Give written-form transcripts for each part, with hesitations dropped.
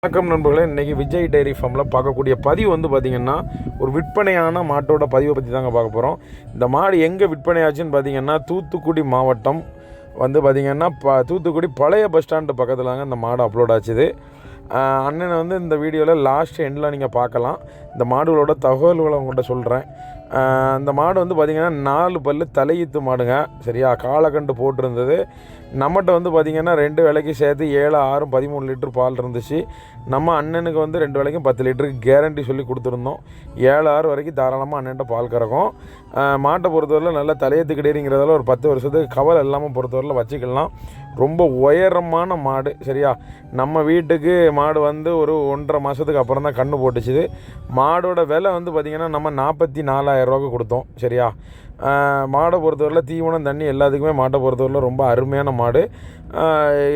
வணக்கம் நண்பர்களே. இன்றைக்கி விஜய் டைரி ஃபார்மில் பார்க்கக்கூடிய பதிவு வந்து பார்த்திங்கன்னா ஒரு விற்பனையான மாட்டோட பதிவை பற்றி தாங்க பார்க்க போகிறோம். இந்த மாடு எங்கே விற்பனையாச்சுன்னு பார்த்திங்கன்னா தூத்துக்குடி மாவட்டம் வந்து பார்த்திங்கன்னா தூத்துக்குடி பழைய பஸ் ஸ்டாண்டு பக்கத்தில் தாங்க இந்த மாடு அப்லோட் ஆச்சுது. அண்ணனை வந்து இந்த வீடியோவில் லாஸ்ட் எண்டில் நீங்கள் பார்க்கலாம். இந்த மாடுகளோட தகவல்களை உங்கள்கிட்ட சொல்கிறேன். இந்த மாடு வந்து பார்த்திங்கன்னா 4 பல்லு தலையீத்து மாடுங்க. சரியா, காலக்கண்டு போட்டிருந்தது. நம்மகிட்ட வந்து பார்த்திங்கன்னா 2 வேளைக்கு சேர்த்து 7, 6, 13 லிட்டர் பால் இருந்துச்சு. நம்ம அண்ணனுக்கு வந்து 2 வேளைக்கும் 10 லிட்டருக்கு கேரண்டி சொல்லி கொடுத்துருந்தோம். 7, 6 வரைக்கும் தாராளமாக அண்ணன்ட்ட பால் கறக்கும். மாட்டை பொறுத்தவரையில் நல்ல தலையத்து கிடையாதுங்கிறதால ஒரு 10 வருஷத்துக்கு கவலை இல்லாமல் பொறுத்தவரையில் வச்சுக்கலாம். ரொம்ப உயரமான மாடு. சரியா, நம்ம வீட்டுக்கு மாடு வந்து ஒரு 1.5 மாதத்துக்கு அப்புறம் தான் கன்று போட்டுச்சுது. மாடோட விலை வந்து பார்த்திங்கன்னா நம்ம 44,000 ரூபாய்க்கு கொடுத்தோம். சரியா, மாடை பொறுத்தவரையில் தீவனம் தண்ணி எல்லாத்துக்குமே மாட்டை பொறுத்தவரையில் ரொம்ப அருமையான மாடு,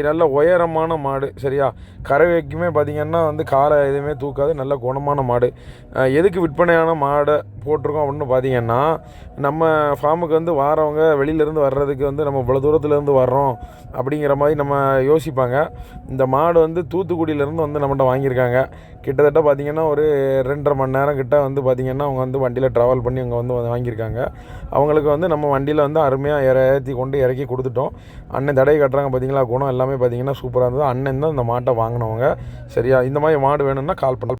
நல்ல உயரமான மாடு. சரியா, கறவைக்குமே பார்த்திங்கன்னா வந்து காலை எதுவுமே தூக்காது, நல்ல குணமான மாடு. எதுக்கு விற்பனையான மாடை போட்டிருக்கோம் அப்படின்னு பார்த்திங்கன்னா, நம்ம ஃபார்முக்கு வந்து வாரவங்க வெளியிலேருந்து வர்றதுக்கு வந்து நம்ம இவ்வளோ தூரத்துலேருந்து வர்றோம் அப்படிங்கிற மாதிரி நம்ம யோசிப்பாங்க. இந்த மாடு வந்து தூத்துக்குடியிலேருந்து வந்து நம்மகிட்ட வாங்கியிருக்காங்க. கிட்டத்தட்ட பார்த்திங்கன்னா ஒரு 2.5 மணி நேரம் கிட்ட வந்து பார்த்திங்கன்னா அவங்க வந்து வண்டியில் ட்ராவல் பண்ணி அங்கே வந்து வாங்கியிருக்காங்க. அவங்களுக்கு வந்து நம்ம வண்டியில் வந்து அருமையாக ஏற்றி கொண்டு இறக்கி கொடுத்துட்டோம். அண்ணன் தடை கட்டுறாங்க பார்த்திங்களா, குணம் எல்லாமே பார்த்திங்கன்னா சூப்பராக இருந்தது. அண்ணன் தான் இந்த மாட்டை வாங்கினவங்க. சரியா, இந்த மாதிரி மாடு வேணும்னா கால் பண்ண